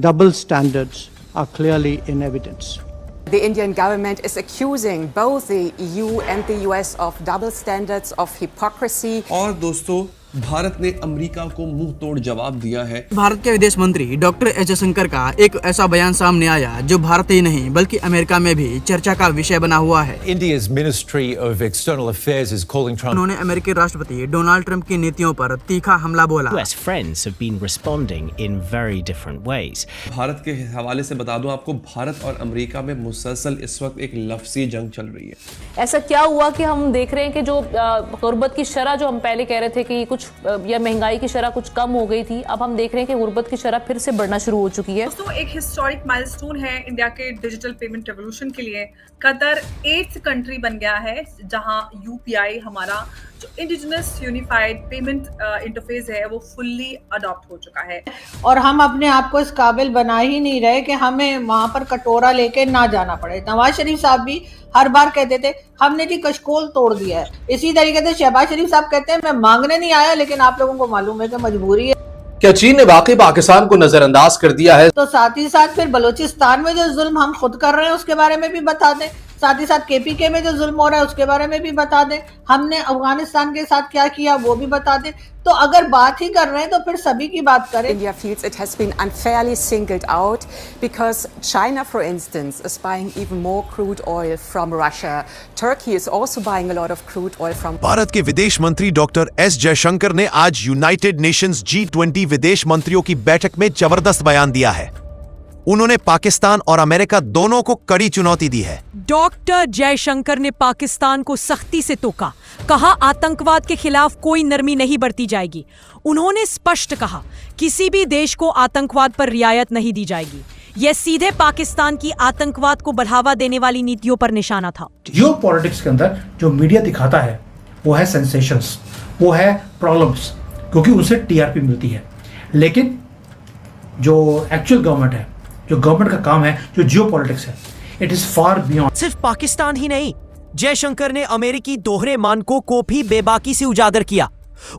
double standards are clearly in evidence. The Indian government is accusing both the EU and the US of double standards, of hypocrisy. और दोस्तों, भारत ने America को मुंह तोड़ जवाब दिया है। भारत के विदेश मंत्री डॉक्टर एस जयशंकर का एक ऐसा बयान सामने आया जो भारत ही नहीं बल्कि अमेरिका में भी चर्चा का विषय बना हुआ है। India's Ministry of External Affairs is calling Trump. उन्होंने अमेरिकी राष्ट्रपति डोनाल्ड ट्रंप की नीतियों पर तीखा हमला बोला। US friends have been responding in very different ways. Bharat के हवाले से बता दूं आपको, भारत और अमेरिका में मुसलसल इस वक्त एक लफ्ज़ी जंग चल रही है। ऐसा क्या हुआ कि हम देख रहे हैं कि जो गुर्बत की शरह जो हम पहले कह रहे थे कि कुछ या महंगाई की शरह कुछ कम हो गई थी, अब हम देख रहे हैं कि गुर्बत की शरह फिर से बढ़ना शुरू हो चुकी है। दोस्तों, एक हिस्टोरिक माइलस्टोन है इंडिया के डिजिटल पेमेंट रेवोल्यूशन के लिए। कतर 8th कंट्री बन गया है जहां यूपीआई, हमारा जो इंडिजिनस यूनिफाइड पेमेंट इंटरफेस है, वो फुल्ली अडॉप्ट हो चुका है। और हम अपने आप को इस काबिल बना ही नहीं रहे कि हमें वहां पर कटोरा लेके ना जाना पड़े। नवाज शरीफ साहब भी हर बार कहते थे हमने जी कशकोल तोड़ दिया है। इसी तरीके से शहबाज शरीफ साहब कहते हैं मैं मांगने नहीं आया, लेकिन आप लोगों को मालूम है कि मजबूरी है। क्या चीन ने वाकई पाकिस्तान को नजरअंदाज कर दिया है? तो साथ ही साथ फिर बलूचिस्तान में जो जुल्म हम खुद कर रहे हैं उसके बारे में भी बता दें। साथ ही साथ केपीके में जो जुल्म हो रहा है उसके बारे में भी बता दें। हमने अफगानिस्तान के साथ क्या किया वो भी बता दें। तो अगर बात ही कर रहे हैं तो फिर सभी की बात करें। India feels it has been unfairly singled out because China, for instance, is buying even more crude oil from Russia. Turkey is also buying a lot of crude oil from. Bharat के विदेश मंत्री डॉक्टर एस जयशंकर ने आज United Nations G20 विदेश मंत्रियों की बैठक में जबरदस्त बयान दिया है। उन्होंने पाकिस्तान और अमेरिका दोनों को कड़ी चुनौती दी है। डॉक्टर जयशंकर ने पाकिस्तान को सख्ती से टोका, कहा आतंकवाद के खिलाफ कोई नरमी नहीं बरती जाएगी। उन्होंने स्पष्ट कहा किसी भी देश को आतंकवाद पर रियायत नहीं दी जाएगी। यह सीधे पाकिस्तान की आतंकवाद को बढ़ावा देने वाली नीतियों पर निशाना था। जियो पॉलिटिक्स के अंदर जो मीडिया दिखाता है वो है सेंसेशंस, वो है प्रॉब्लम्स, क्योंकि उनसे टीआरपी मिलती है। लेकिन जो एक्चुअल गवर्नमेंट है, जो गवर्नमेंट का काम है, जो जियो पॉलिटिक्स है, इट इज फार बियॉन्ड। सिर्फ पाकिस्तान ही नहीं, जयशंकर ने अमेरिकी दोहरे मानकों को भी बेबाकी से उजागर किया।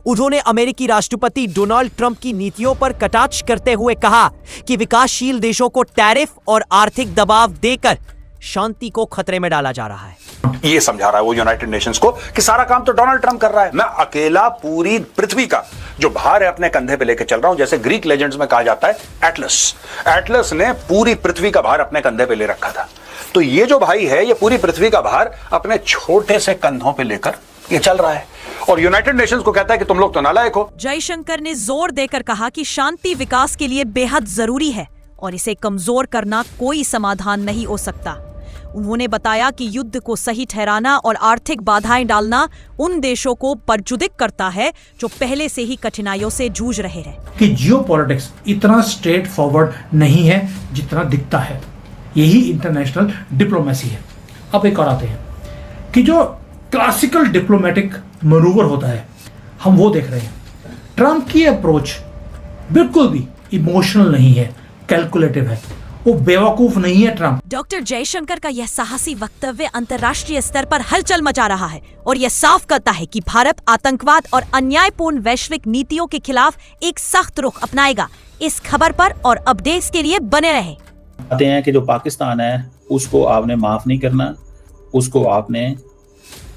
उन्होंने अमेरिकी राष्ट्रपति डोनाल्ड ट्रंप की नीतियों पर कटाक्ष करते हुए कहा कि विकासशील देशों को टैरिफ और आर्थिक दबाव देकर शांति को खतरे में डाला जा रहा है। ये समझा रहा है वो यूनाइटेड नेशंस को कि सारा काम तो डोनाल्ड ट्रंप कर रहा है, मैं अकेला पूरी पृथ्वी का जो भार है अपने कंधे पे लेके चल रहा हूं। जैसे ग्रीक लेजेंड्स में कहा जाता है एटलस ने पूरी पृथ्वी का भार अपने कंधे पे ले रखा था। तो ये जो भाई है, ये पूरी पृथ्वी का भार अपने छोटे से कंधों पे लेकर ये चल रहा है और यूनाइटेड नेशंस को कहता है कि तुम लोग तो नालायक हो। जयशंकर ने जोर देकर कहा कि शांति विकास के लिए बेहद जरूरी है और इसे कमजोर करना कोई समाधान नहीं हो सकता। उन्होंने बताया कि युद्ध को सही ठहराना और आर्थिक बाधाएं डालना उन देशों को परजुदिक करता है जो पहले से ही कठिनाइयों से जूझ रहे हैं। कि जियो पॉलिटिक्स इतना स्ट्रेट फॉरवर्ड नहीं है जितना दिखता है, यही इंटरनेशनल डिप्लोमेसी है। अब एक और आते हैं कि जो क्लासिकल डिप्लोमेटिक मैनूवर होता है, हम वो देख रहे हैं। ट्रंप की अप्रोच बिल्कुल भी इमोशनल नहीं है, कैलकुलेटिव है, वो बेवकूफ नहीं है ट्रंप। डॉक्टर जयशंकर का यह साहसी वक्तव्य अंतर्राष्ट्रीय स्तर पर हलचल मचा रहा है और यह साफ करता है कि भारत आतंकवाद और अन्यायपूर्ण वैश्विक नीतियों के खिलाफ एक सख्त रुख अपनाएगा। इस खबर पर और अपडेट्स के लिए बने रहें। कहते हैं कि जो पाकिस्तान है उसको आपने माफ नहीं करना, उसको आपने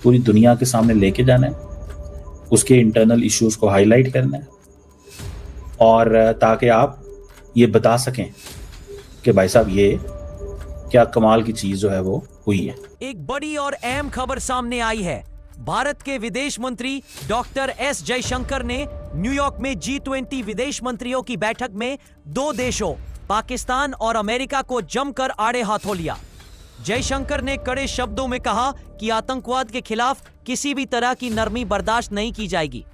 पूरी दुनिया के सामने लेके जाना है, उसके इंटरनल इश्यूज को हाईलाइट करना है और ताकि आप ये बता सकें कि भाई साहब ये क्या कमाल की चीज जो है वो हुई है। एक बड़ी और अहम खबर सामने आई है। भारत के विदेश मंत्री डॉक्टर एस जयशंकर ने न्यूयॉर्क में G20 विदेश मंत्रियों की बैठक में दो देशों पाकिस्तान और अमेरिका को जमकर आड़े हाथों लिया। जयशंकर ने कड़े शब्दों में कहा कि आतंकवाद के खिलाफ किसी भी तरह की नरमी बर्दाश्त नहीं की जाएगी।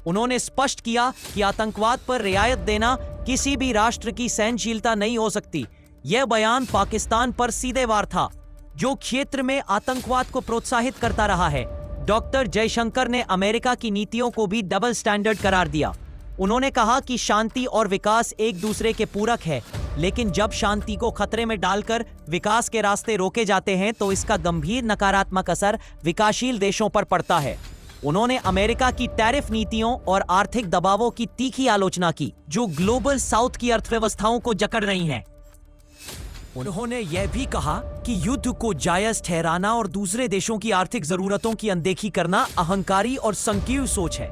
उन्होंने स्पष्ट किया कि आतंकवाद पर रियायत देना किसी भी राष्ट्र की सहनशीलता नहीं हो सकती। यह बयान पाकिस्तान पर सीधे वार था, जो क्षेत्र में आतंकवाद को प्रोत्साहित करता रहा है। डॉक्टर जयशंकर ने अमेरिका की नीतियों को भी डबल स्टैंडर्ड करार दिया। उन्होंने कहा कि शांति और विकास एक दूसरे के पूरक है, लेकिन जब शांति को खतरे में डालकर विकास के रास्ते रोके जाते हैं तो इसका गंभीर नकारात्मक असर विकासशील देशों पर पड़ता है। उन्होंने अमेरिका की टैरिफ नीतियों और आर्थिक दबावों की तीखी आलोचना की, जो ग्लोबल साउथ की अर्थव्यवस्थाओं को जकड़ रही हैं। उन्होंने यह भी कहा कि युद्ध को जायज ठहराना और दूसरे देशों की आर्थिक जरूरतों की अनदेखी करना अहंकारी और संकीर्ण सोच है।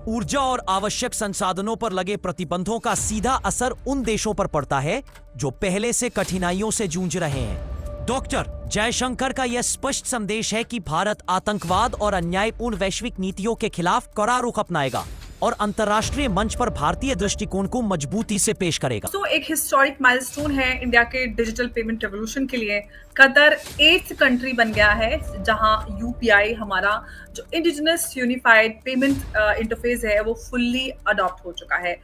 ऊर्जा और आवश्यक संसाधनों पर लगे प्रतिबंधों का सीधा असर उन देशों पर पड़ता है जो पहले से कठिनाइयों से जूझ रहे हैं। डॉक्टर जयशंकर का यह स्पष्ट संदेश है कि भारत आतंकवाद और अन्यायपूर्ण वैश्विक नीतियों के खिलाफ कड़ा रुख अपनाएगा और अंतर्राष्ट्रीय मंच पर भारतीय दृष्टिकोण को मजबूती से पेश करेगा। तो एक हिस्टोरिक माइलस्टोन है इंडिया के डिजिटल पेमेंट रेवोल्यूशन के लिए। कतर 8th कंट्री बन गया है जहां यूपीआई हमारा जो इंडिजिनस यूनिफाइड पेमेंट इंटरफेस है वो फुल्ली अडॉप्ट हो चुका है।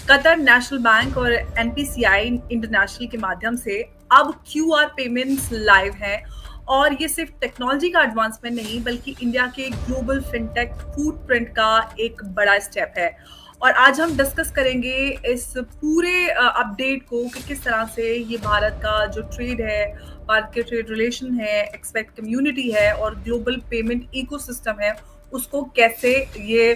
कतर नेशनल बैंक और एनपीसीआई इंटरनेशनल के माध्यम से अब क्यूआर पेमेंट्स लाइव हैं और ये सिर्फ टेक्नोलॉजी का एडवांसमेंट नहीं बल्कि इंडिया के ग्लोबल फिनटेक फुटप्रिंट का एक बड़ा स्टेप है। और आज हम डिस्कस करेंगे इस पूरे अपडेट को कि किस तरह से ये भारत का जो ट्रेड है, भारत के ट्रेड रिलेशन है, एक्सपेक्ट कम्युनिटी है और ग्लोबल पेमेंट इकोसिस्टम है, उसको कैसे ये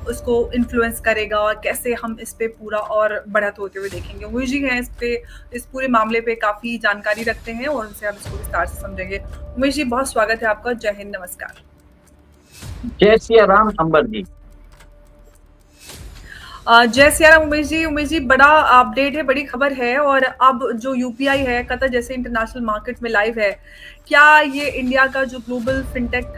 उसको इन्फ्लुएंस करेगा और कैसे हम इस पे पूरा और बढ़त होते हुए देखेंगे। उमेश जी हैं इस पूरे मामले पे काफ़ी जानकारी रखते हैं और उनसे हम इसको विस्तार से समझेंगे। उमेश जी, बहुत स्वागत है आपका। जय हिंद, नमस्कार। जय सिया राम अंबर जी। जय सिया राम उमेश जी, बड़ा अपडेट है, बड़ी खबर है और अब जो यूपीआई है कतर जैसे इंटरनेशनल मार्केट में लाइव है। क्या ये इंडिया का जो ग्लोबल फिनटेक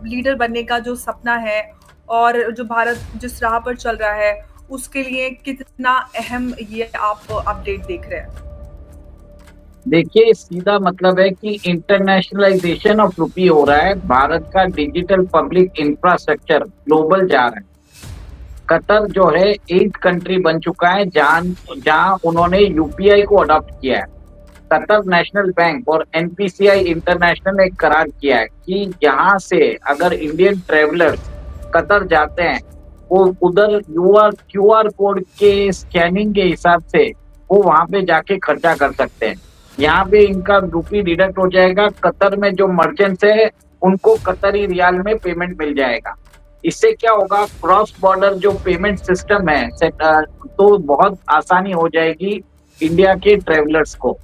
लीडर बनने का जो सपना है और जो भारत जिस राह पर चल रहा है उसके लिए कितना अहम ये आप अपडेट देख रहे हैं? देखिए, सीधा मतलब है कि इंटरनेशनलाइजेशन ऑफ रुपी हो रहा है। भारत का डिजिटल पब्लिक इंफ्रास्ट्रक्चर ग्लोबल जा रहा है। कतर जो है 8th कंट्री बन चुका है जहां उन्होंने यूपीआई को अडॉप्ट किया है। कतर नेशनल बैंक और एनपीसीआई इंटरनेशनल ने करार किया है कि यहाँ से अगर इंडियन ट्रेवलर्स कतर जाते हैं वो उधर क्यूआर कोड के स्कैनिंग के हिसाब से वो वहां पे जाके खर्चा कर सकते हैं। यहाँ पे इनका रुपी डिडक्ट हो जाएगा। कतर में जो मर्चेंट्स है उनको कतरी रियाल में पेमेंट मिल जाएगा। इससे क्या होगा, क्रॉस बॉर्डर जो पेमेंट सिस्टम है तो बहुत आसानी हो जाएगी इंडिया के ट्रेवलर्स को।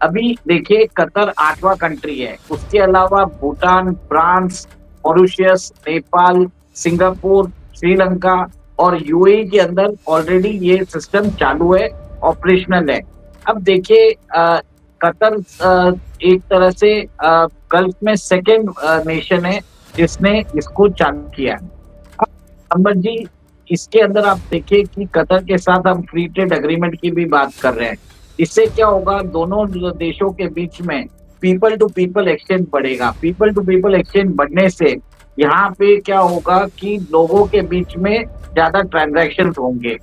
अभी देखिए, कतर 8वां कंट्री है। उसके अलावा Bhutan, France, Mauritius, Nepal, Singapore, Sri Lanka और यूएई के अंदर ऑलरेडी ये सिस्टम चालू है, ऑपरेशनल है। अब देखिए, कतर एक तरह से गल्फ में सेकेंड नेशन है जिसने इसको चालू किया है। अंबर जी, इसके अंदर आप देखिए कि कतर के साथ हम फ्री ट्रेड एग्रीमेंट की भी बात कर रहे हैं। इससे क्या होगा, दोनों देशों के बीच में पीपल टू पीपल एक्सचेंज बढ़ेगा। पीपल टू पीपल एक्सचेंज बढ़ने से यहाँ पे क्या होगा कि लोगों के बीच में ज्यादा ट्रांजैक्शन होंगे।